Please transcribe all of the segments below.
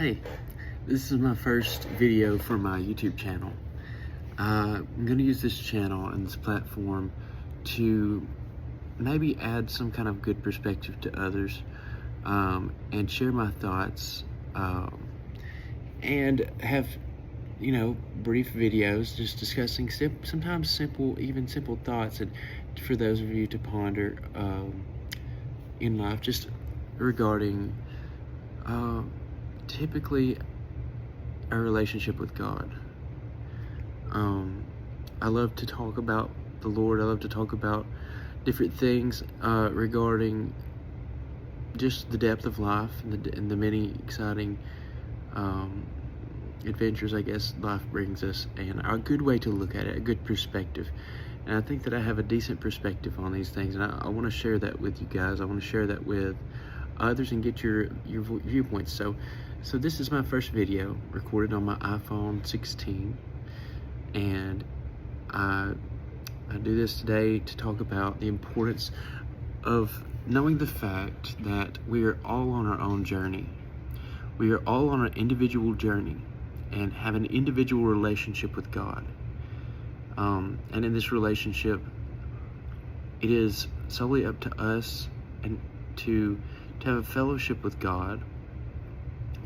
Hey, this is my first video for my YouTube channel. I'm going to use this channel and this platform to maybe add some kind of good perspective to others, and share my thoughts, and have, brief videos just discussing sometimes simple thoughts, and for those of you to ponder in life, just regarding typically our relationship with God. I love to talk about the Lord. I love to talk about different things regarding just the depth of life and the many exciting adventures, I guess, life brings us, and a good way to look at it, a good perspective. And I think that I have a decent perspective on these things, and I want to share that with you guys. I want to share that with others and get your viewpoints. So this is my first video recorded on my iPhone 16, and I do this today to talk about the importance of knowing the fact that we are all on our own journey. We are all on an individual journey and have an individual relationship with God. And in this relationship, it is solely up to us and to have a fellowship with God,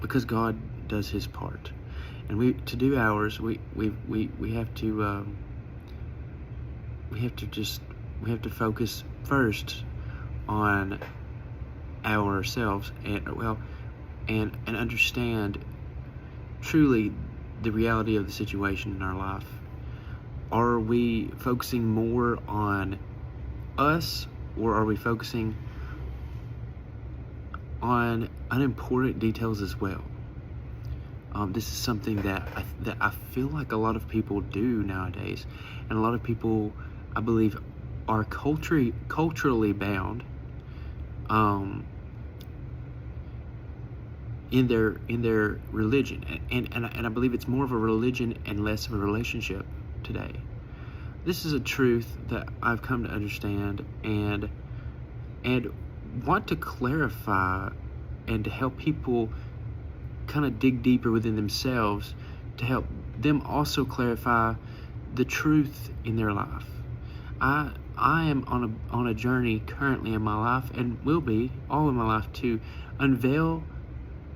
because God does His part, and to do ours, we have to focus first on ourselves, and understand truly the reality of the situation in our life. Are we focusing more on us, or are we focusing on unimportant details as well? This is something that I feel like a lot of people do nowadays, and a lot of people, I believe, are culturally bound in their religion, and I believe it's more of a religion and less of a relationship today. This is a truth that I've come to understand, and want to clarify, and to help people kind of dig deeper within themselves, to help them also clarify the truth in their life. I am on a journey currently in my life, and will be all in my life, to unveil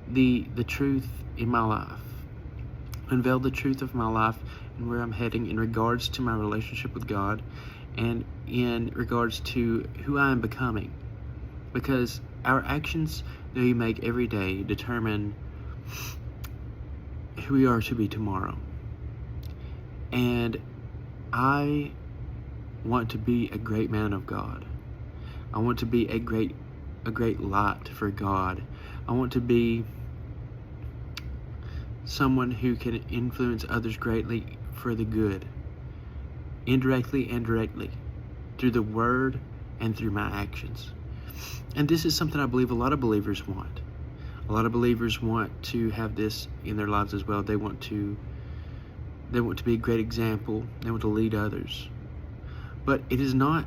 the truth in my life, unveil the truth of my life and where I'm heading in regards to my relationship with God, and in regards to who I am becoming. Because our actions that we make every day determine who we are to be tomorrow. And I want to be a great man of God. I want to be a great light for God. I want to be someone who can influence others greatly for the good, indirectly and directly, through the word and through my actions. And this is something I believe a lot of believers want. A lot of believers want to have this in their lives as well. They want to be a great example. They want to lead others. But it is not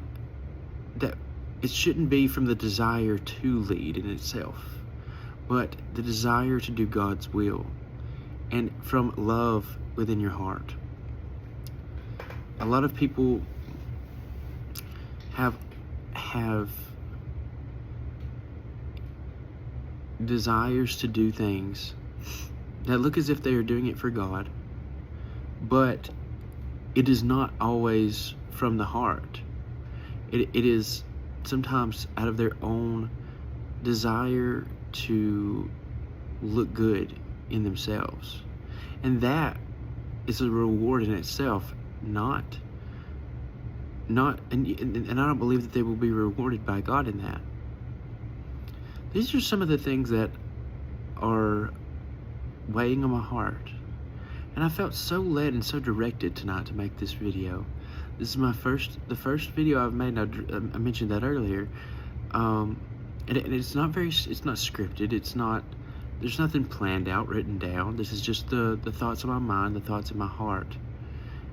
that, it shouldn't be from the desire to lead in itself, but the desire to do God's will, and from love within your heart. A lot of people have desires to do things that look as if they are doing it for God, but it is not always from the heart. It is sometimes out of their own desire to look good in themselves, and that is a reward in itself, and I don't believe that they will be rewarded by God in that. These are some of the things that are weighing on my heart, and I felt so led and so directed tonight to make this video. This is the first video I've made. I mentioned that earlier, and it's not scripted. There's nothing planned out, written down. This is just the thoughts of my mind, the thoughts in my heart.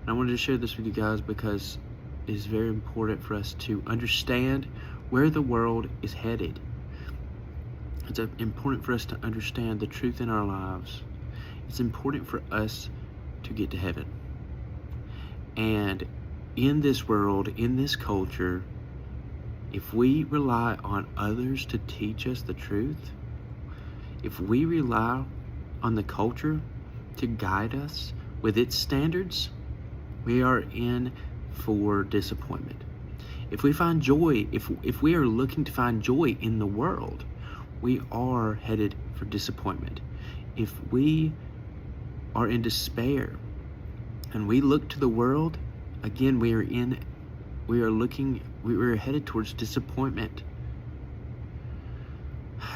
And I wanted to share this with you guys because it is very important for us to understand where the world is headed. It's important for us to understand the truth in our lives. It's important for us to get to heaven. And in this world, in this culture, if we rely on others to teach us the truth, if we rely on the culture to guide us with its standards, we are in for disappointment. If we find joy, if we are looking to find joy in the world, we are headed for disappointment. If we are in despair and we look to the world, again, we are headed towards disappointment.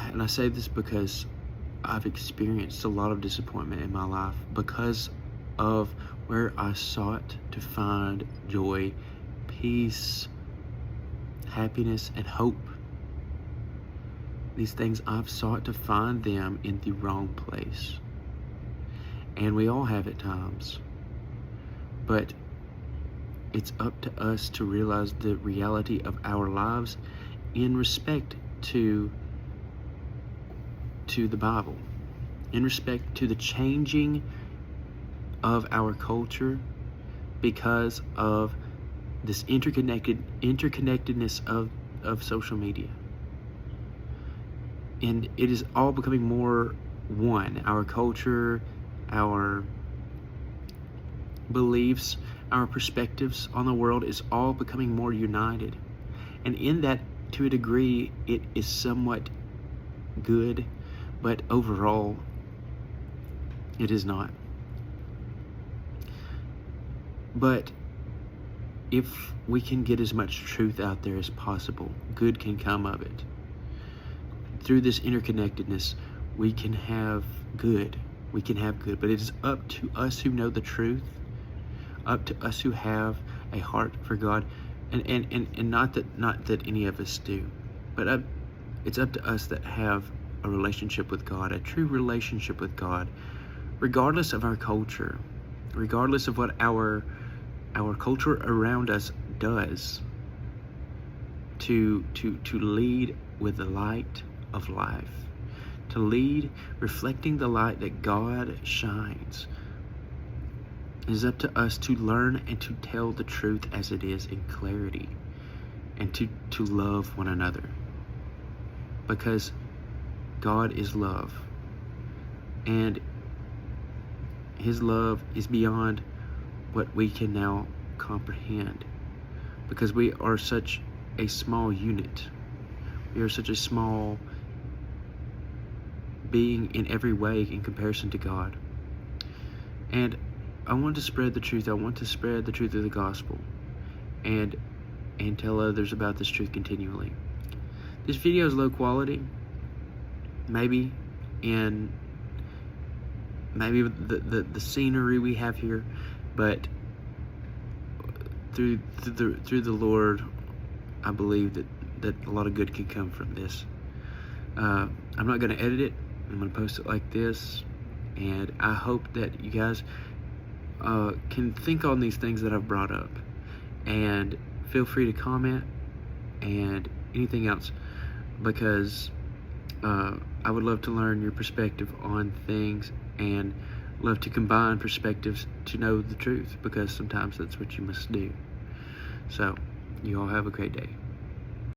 And I say this because I've experienced a lot of disappointment in my life because of where I sought to find joy, peace, happiness, and hope. These things, I've sought to find them in the wrong place. And we all have at times. But it's up to us to realize the reality of our lives in respect to the Bible, in respect to the changing of our culture because of this interconnectedness of social media. And it is all becoming more one. Our culture, our beliefs, our perspectives on the world is all becoming more united. And in that, to a degree, it is somewhat good, but overall, it is not. But if we can get as much truth out there as possible, good can come of it. Through this interconnectedness, we can have good. We can have good, but it is up to us who know the truth, up to us who have a heart for God, and not that any of us do, but it's up to us that have a relationship with God, a true relationship with God, regardless of our culture, regardless of what our culture around us does, to lead with the light of life, to lead reflecting the light that God shines. It is up to us to learn and to tell the truth as it is in clarity, and to love one another, because God is love, and His love is beyond what we can now comprehend, because we are such a small unit. We are such a small being in every way in comparison to God. And I want to spread the truth. I want to spread the truth of the gospel and tell others about this truth continually. This video is low quality, maybe the scenery we have here, but through the Lord, I believe that a lot of good can come from this. I'm not going to edit it. I'm going to post it like this, and I hope that you guys can think on these things that I've brought up, and feel free to comment and anything else, because I would love to learn your perspective on things, and love to combine perspectives to know the truth, because sometimes that's what you must do. So, you all have a great day.